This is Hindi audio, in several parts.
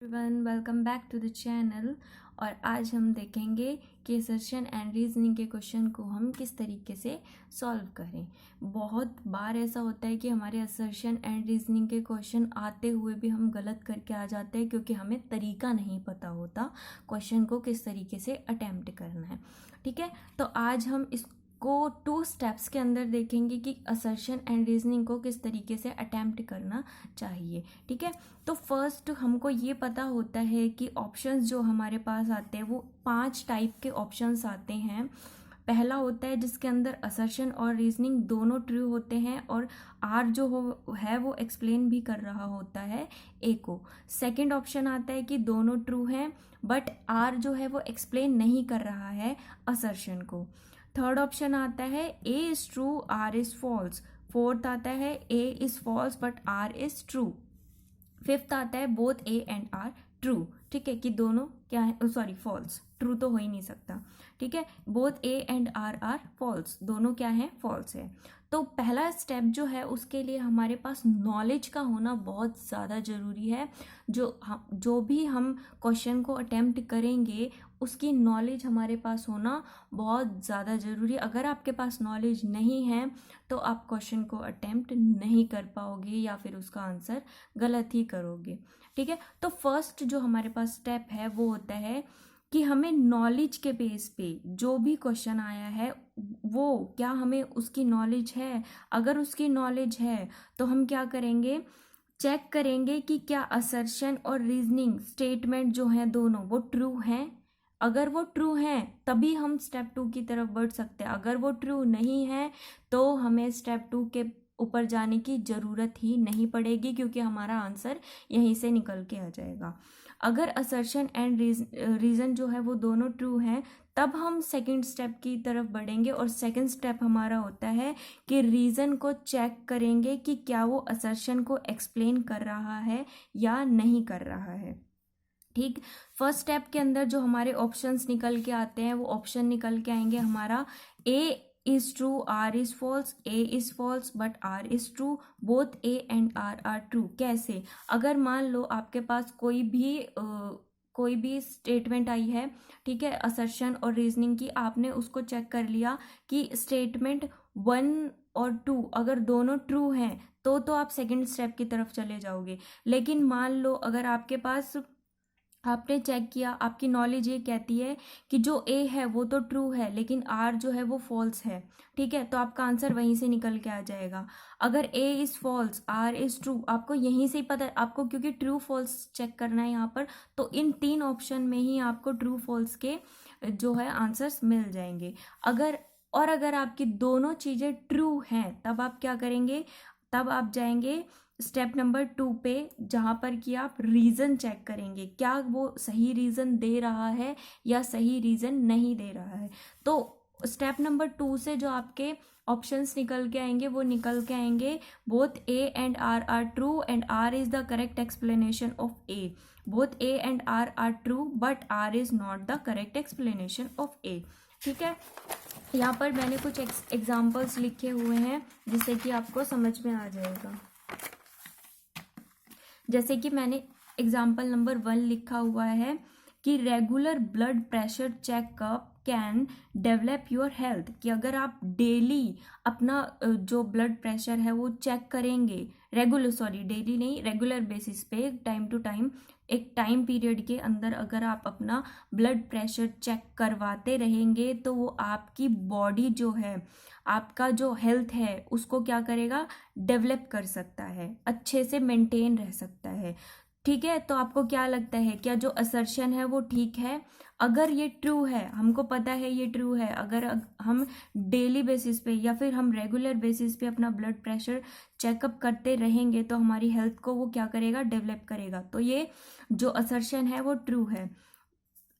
Everyone, welcome back to the channel. और आज हम देखेंगे कि असर्शन एंड रीजनिंग के क्वेश्चन को हम किस तरीके से सॉल्व करें। बहुत बार ऐसा होता है कि हमारे असर्शन एंड रीजनिंग के क्वेश्चन आते हुए भी हम गलत करके आ जाते हैं क्योंकि हमें तरीका नहीं पता होता क्वेश्चन को किस तरीके से अटेम्प्ट करना है। ठीक है, तो आज हम इसको 2 स्टेप्स के अंदर देखेंगे कि असर्शन एंड रीजनिंग को किस तरीके से अटेम्प्ट करना चाहिए। ठीक है, तो फर्स्ट हमको ये पता होता है कि ऑप्शंस जो हमारे पास आते हैं वो 5 टाइप के ऑप्शंस आते हैं। पहला होता है जिसके अंदर असर्शन और रीजनिंग दोनों ट्रू होते हैं और आर जो है वो एक्सप्लेन भी कर रहा होता है ए को। सेकंड ऑप्शन आता है कि दोनों ट्रू हैं बट आर जो है वो एक्सप्लेन नहीं कर रहा है असर्शन को। थर्ड ऑप्शन आता है A is true R is false. Fourth आता है A is false but R is true. Fifth आता है both A and R true. ठीक है, कि दोनों क्या है, सॉरी फॉल्स, ट्रू तो हो ही नहीं सकता। ठीक है, both A and R false, दोनों क्या है, फॉल्स है। तो पहला स्टेप जो है उसके लिए हमारे पास नॉलेज का होना बहुत ज़्यादा ज़रूरी है। जो भी हम क्वेश्चन को अटेम्प्ट करेंगे उसकी नॉलेज हमारे पास होना बहुत ज़्यादा ज़रूरी है। अगर आपके पास नॉलेज नहीं है तो आप क्वेश्चन को अटेम्प्ट नहीं कर पाओगे या फिर उसका आंसर गलत ही करोगे। ठीक है, तो फर्स्ट जो हमारे पास स्टेप है वो होता है कि हमें नॉलेज के बेस पे जो भी क्वेश्चन आया है वो क्या हमें उसकी नॉलेज है। अगर उसकी नॉलेज है तो हम क्या करेंगे, चेक करेंगे कि क्या असर्शन और रीजनिंग स्टेटमेंट जो हैं दोनों वो ट्रू हैं। अगर वो ट्रू हैं तभी हम स्टेप 2 की तरफ बढ़ सकते हैं। अगर वो ट्रू नहीं है तो हमें स्टेप 2 के ऊपर जाने की ज़रूरत ही नहीं पड़ेगी क्योंकि हमारा आंसर यहीं से निकल के आ जाएगा। अगर असर्शन एंड रीज़न जो है वो दोनों ट्रू हैं तब हम सेकंड स्टेप की तरफ बढ़ेंगे और सेकंड स्टेप हमारा होता है कि रीज़न को चेक करेंगे कि क्या वो असर्शन को एक्सप्लेन कर रहा है या नहीं कर रहा है। ठीक, फर्स्ट स्टेप के अंदर जो हमारे ऑप्शंस निकल के आते हैं वो ऑप्शन निकल के आएंगे हमारा A is true R is false, A is false but R is true, both A and R true. कैसे, अगर मान लो आपके पास कोई भी स्टेटमेंट आई है, ठीक है, असर्शन और रीजनिंग की, आपने उसको चेक कर लिया कि स्टेटमेंट 1 और 2 अगर दोनों ट्रू हैं तो आप सेकंड स्टेप की तरफ चले जाओगे। लेकिन मान लो अगर आपके पास, आपने चेक किया, आपकी नॉलेज ये कहती है कि जो ए है वो तो ट्रू है लेकिन आर जो है वो फॉल्स है। ठीक है, तो आपका आंसर वहीं से निकल के आ जाएगा। अगर A is false R is true, आपको यहीं से ही पता है आपको, क्योंकि ट्रू फॉल्स चेक करना है यहाँ पर, तो इन 3 ऑप्शन में ही आपको ट्रू फॉल्स के जो है आंसर्स मिल जाएंगे। अगर आपकी दोनों चीज़ें ट्रू हैं तब आप क्या करेंगे, तब आप जाएंगे स्टेप नंबर 2 पे जहाँ पर कि आप रीज़न चेक करेंगे क्या वो सही रीज़न दे रहा है या सही रीज़न नहीं दे रहा है। तो स्टेप नंबर 2 से जो आपके ऑप्शंस निकल के आएंगे वो निकल के आएंगे both A and R true and R is the correct explanation of A. Both A and R true but R is not the correct explanation of A. ठीक है, यहाँ पर मैंने कुछ एग्जाम्पल्स लिखे हुए हैं जिससे कि आपको समझ में आ जाएगा। जैसे कि मैंने एग्जाम्पल नंबर 1 लिखा हुआ है कि regular blood pressure checkup can develop your health, कि अगर आप डेली अपना जो ब्लड प्रेशर है वो चेक करेंगे, डेली नहीं, रेगुलर बेसिस पे टाइम टू टाइम, एक टाइम पीरियड के अंदर अगर आप अपना ब्लड प्रेशर चेक करवाते रहेंगे तो वो आपकी बॉडी जो है, आपका जो हेल्थ है उसको क्या करेगा, डेवलप कर सकता है, अच्छे से मेंटेन रह सकता है। ठीक है, तो आपको क्या लगता है, क्या जो असर्शन है वो ठीक है? अगर ये ट्रू है, हमको पता है ये ट्रू है, अगर हम डेली बेसिस पे या फिर हम रेगुलर बेसिस पे अपना ब्लड प्रेशर चेकअप करते रहेंगे तो हमारी हेल्थ को वो क्या करेगा, डेवलप करेगा। तो ये जो असर्शन है वो ट्रू है।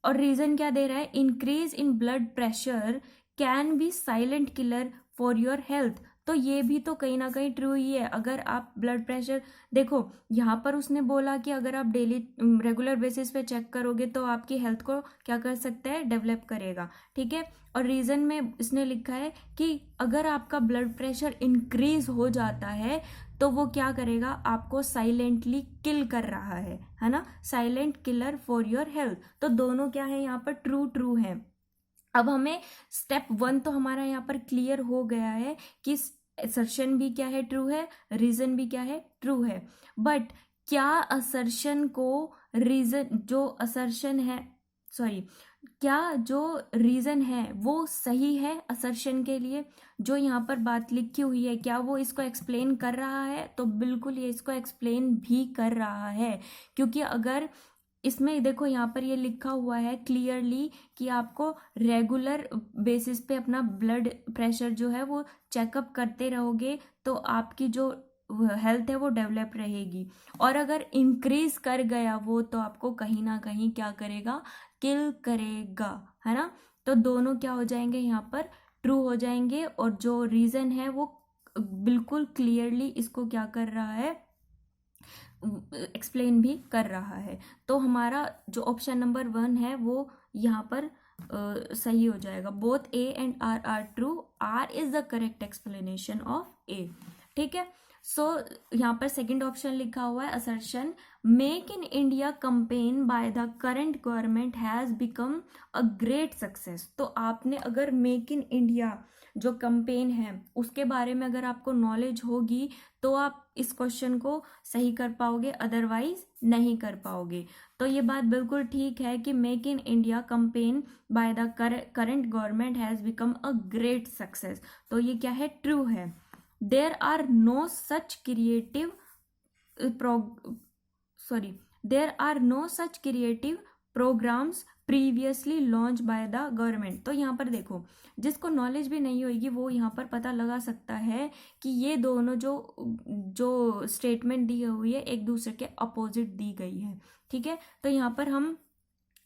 और रीजन क्या दे रहा है, increase in blood pressure can be silent killer for your health. तो ये भी तो कहीं ना कहीं ट्रू ही है। अगर आप ब्लड प्रेशर, देखो यहाँ पर उसने बोला कि अगर आप डेली रेगुलर बेसिस पे चेक करोगे तो आपकी हेल्थ को क्या कर सकता है, डेवलप करेगा। ठीक है, और रीज़न में इसने लिखा है कि अगर आपका ब्लड प्रेशर इंक्रीज हो जाता है तो वो क्या करेगा, आपको साइलेंटली किल कर रहा है ना, silent killer for your health. तो दोनों क्या है यहाँ पर, ट्रू ट्रू है। अब हमें स्टेप 1 तो हमारा यहाँ पर क्लियर हो गया है कि असर्शन भी क्या है, ट्रू है, रीजन भी क्या है, ट्रू है। बट क्या असर्शन को रीजन, जो असर्शन है, सॉरी, क्या जो रीजन है वो सही है असर्शन के लिए, जो यहाँ पर बात लिखी हुई है क्या वो इसको एक्सप्लेन कर रहा है? तो बिल्कुल ये इसको एक्सप्लेन भी कर रहा है, क्योंकि अगर इसमें देखो यहाँ पर ये लिखा हुआ है क्लियरली कि आपको रेगुलर बेसिस पे अपना ब्लड प्रेशर जो है वो चेकअप करते रहोगे तो आपकी जो हेल्थ है वो डेवलप रहेगी। और अगर इंक्रीज कर गया वो तो आपको कहीं ना कहीं क्या करेगा, किल करेगा, है ना। तो दोनों क्या हो जाएंगे यहाँ पर, ट्रू हो जाएंगे। और जो रीजन है वो बिल्कुल क्लियरली इसको क्या कर रहा है, एक्सप्लेन भी कर रहा है। तो हमारा जो ऑप्शन नंबर 1 है वो यहाँ पर सही हो जाएगा। Both A and R are true, R is the correct explanation of A. ठीक है, सो यहाँ पर सेकंड ऑप्शन लिखा हुआ है, assertion make in India campaign by the current government has become a great success. तो आपने अगर मेक इन इंडिया जो कंपेन है उसके बारे में अगर आपको नॉलेज होगी तो आप इस क्वेश्चन को सही कर पाओगे, अदरवाइज नहीं कर पाओगे। तो ये बात बिल्कुल ठीक है कि make in India campaign by the current government has become a great success, तो ये क्या है, ट्रू है। There are no such creative programmes previously launch by the government. तो यहाँ पर देखो, जिसको नॉलेज भी नहीं होगी वो यहाँ पर पता लगा सकता है कि ये दोनों जो स्टेटमेंट दी हुई है एक दूसरे के अपोजिट दी गई है। ठीक है, तो यहाँ पर हम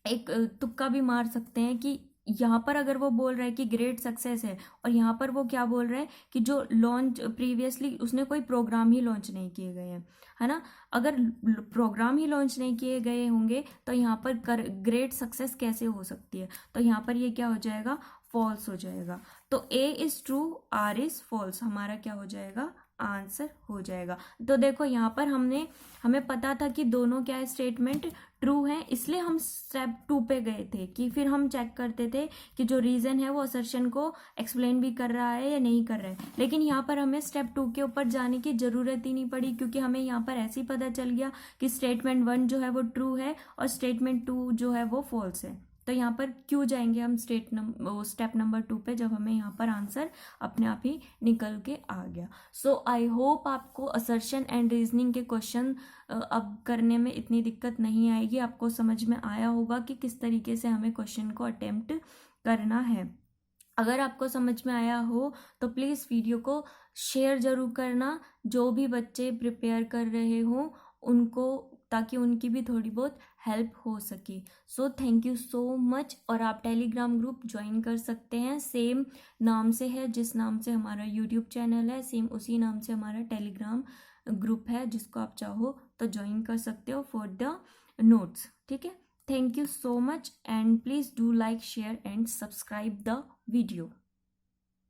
एक तुक्का भी मार सकते हैं कि यहाँ पर अगर वो बोल रहा है कि ग्रेट सक्सेस है और यहाँ पर वो क्या बोल रहा है कि जो लॉन्च प्रीवियसली उसने कोई प्रोग्राम ही लॉन्च नहीं किए गए हैं, है ना। अगर प्रोग्राम ही लॉन्च नहीं किए गए होंगे तो यहाँ पर ग्रेट सक्सेस कैसे हो सकती है? तो यहाँ पर ये क्या हो जाएगा, फॉल्स हो जाएगा। तो A is true, R is false, हमारा क्या हो जाएगा, आंसर हो जाएगा। तो देखो यहाँ पर हमें पता था कि दोनों क्या है, स्टेटमेंट ट्रू है, इसलिए हम स्टेप 2 पे गए थे कि फिर हम चेक करते थे कि जो रीजन है वो असर्शन को एक्सप्लेन भी कर रहा है या नहीं कर रहा है। लेकिन यहाँ पर हमें स्टेप 2 के ऊपर जाने की जरूरत ही नहीं पड़ी, क्योंकि हमें यहाँ पर ऐसे ही पता चल गया कि स्टेटमेंट 1 जो है वो ट्रू है और स्टेटमेंट 2 जो है वो फॉल्स है। तो यहाँ पर क्यों जाएंगे हम स्टेप नंबर 2 पे, जब हमें यहाँ पर आंसर अपने आप ही निकल के आ गया। सो आई होप आपको असर्शन एंड रीजनिंग के क्वेश्चन अब करने में इतनी दिक्कत नहीं आएगी, आपको समझ में आया होगा कि किस तरीके से हमें क्वेश्चन को अटेम्प्ट करना है। अगर आपको समझ में आया हो तो प्लीज़ वीडियो को शेयर जरूर करना, जो भी बच्चे प्रिपेयर कर रहे हो उनको, ताकि उनकी भी थोड़ी बहुत हेल्प हो सके। So thank you so much. और आप टेलीग्राम ग्रुप ज्वाइन कर सकते हैं, सेम नाम से है जिस नाम से हमारा यूट्यूब चैनल है, सेम उसी नाम से हमारा टेलीग्राम ग्रुप है, जिसको आप चाहो तो ज्वाइन कर सकते हो फॉर द नोट्स। ठीक है, thank you so much and please do like, share and subscribe the video.